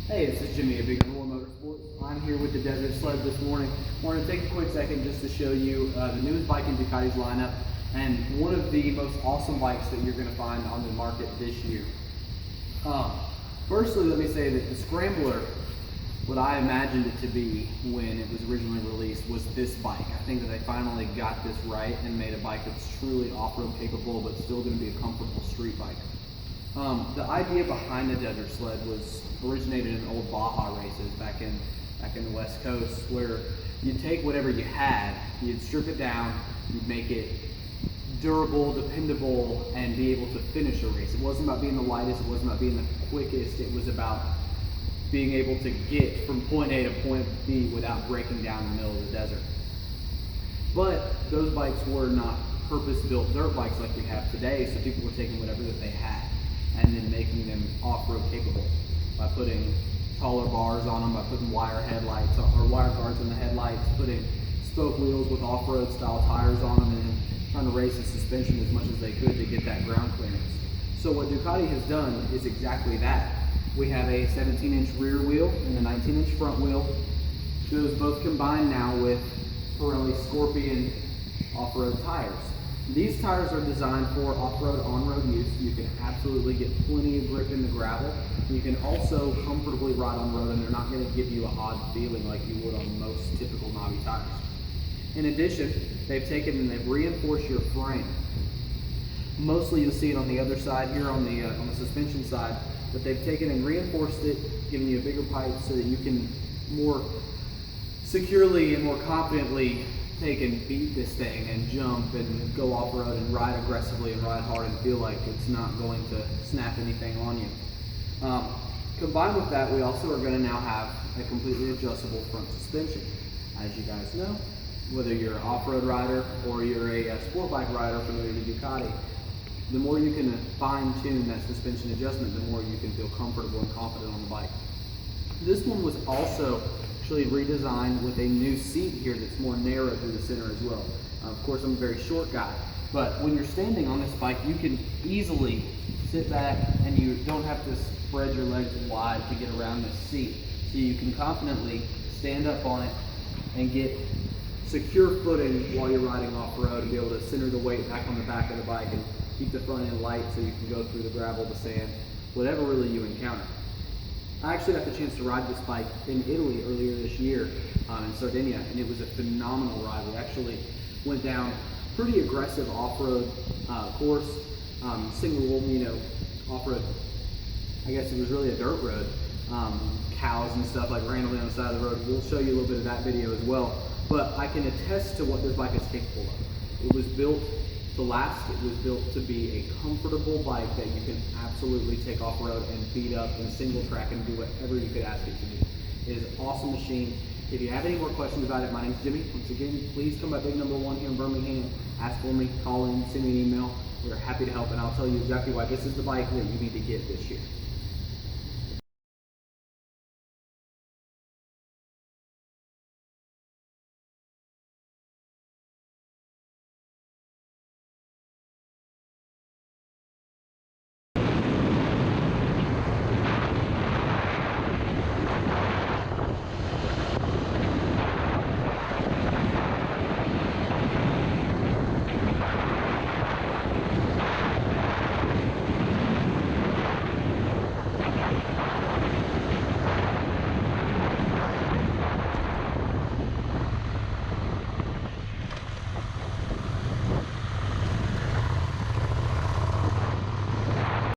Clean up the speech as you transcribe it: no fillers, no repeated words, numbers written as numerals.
Hey, this is Jimmy at Big Motorsports. I'm here with the Desert Sled this morning. I want to take a quick second just to show you the newest bike in Ducati's lineup and one of the most awesome bikes that you're going to find on the market this year. Firstly, let me say that the Scrambler, what I imagined it to be when it was originally released, was this bike. I think that they finally got this right and made a bike that's truly off-road capable but still going to be a comfortable street bike. The idea behind the Desert Sled was originated in old Baja races back in the West Coast, where you'd take whatever you had, you'd strip it down, you'd make it durable, dependable, and be able to finish a race. It wasn't about being the lightest, it wasn't about being the quickest, it was about being able to get from point A to point B without breaking down in the middle of the desert. But those bikes were not purpose-built dirt bikes like we have today, so people were taking whatever that they had and then making them off-road capable by putting taller bars on them, by putting wire headlights or wire guards on the headlights, putting spoke wheels with off-road style tires on them, and then trying to raise the suspension as much as they could to get that ground clearance. So what Ducati has done is exactly that. We have a 17-inch rear wheel and a 19-inch front wheel. Those both combined now with Pirelli Scorpion off-road tires. These tires are designed for off-road, on-road use. You can absolutely get plenty of grip in the gravel. You can also comfortably ride on road, and they're not going to give you an odd feeling like you would on most typical knobby tires. In addition, they've taken and they've reinforced your frame. Mostly you'll see it on the other side here on the suspension side, but they've taken and reinforced it, giving you a bigger pipe so that you can more securely and more confidently take and beat this thing and jump and go off-road and ride aggressively and ride hard and feel like it's not going to snap anything on you. Combined with that, we also are going to now have a completely adjustable front suspension. As you guys know, whether you're an off-road rider or you're a sport bike rider familiar to Ducati, the more you can fine-tune that suspension adjustment, the more you can feel comfortable and confident on the bike. This one was also actually redesigned with a new seat here that's more narrow through the center as well. Of course, I'm a very short guy, but when you're standing on this bike, you can easily sit back and you don't have to spread your legs wide to get around this seat. So you can confidently stand up on it and get secure footing while you're riding off-road and be able to center the weight back on the back of the bike and keep the front end light so you can go through the gravel, the sand, whatever really you encounter. I actually got the chance to ride this bike in Italy earlier this year in Sardinia, and it was a phenomenal ride. We actually went down pretty aggressive off-road course, single, off-road. I guess it was really a dirt road. Cows and stuff like randomly on the side of the road. We'll show you a little bit of that video as well. But I can attest to what this bike is capable of. It was built to last. It was built to be a comfortable bike that you can absolutely take off-road and beat up in single track and do whatever you could ask it to do. It is an awesome machine. If you have any more questions about it, my name's Jimmy. Once again, please come by Big Number 1 here in Birmingham. Ask for me, call in, send me an email. We're happy to help, and I'll tell you exactly why this is the bike that you need to get this year.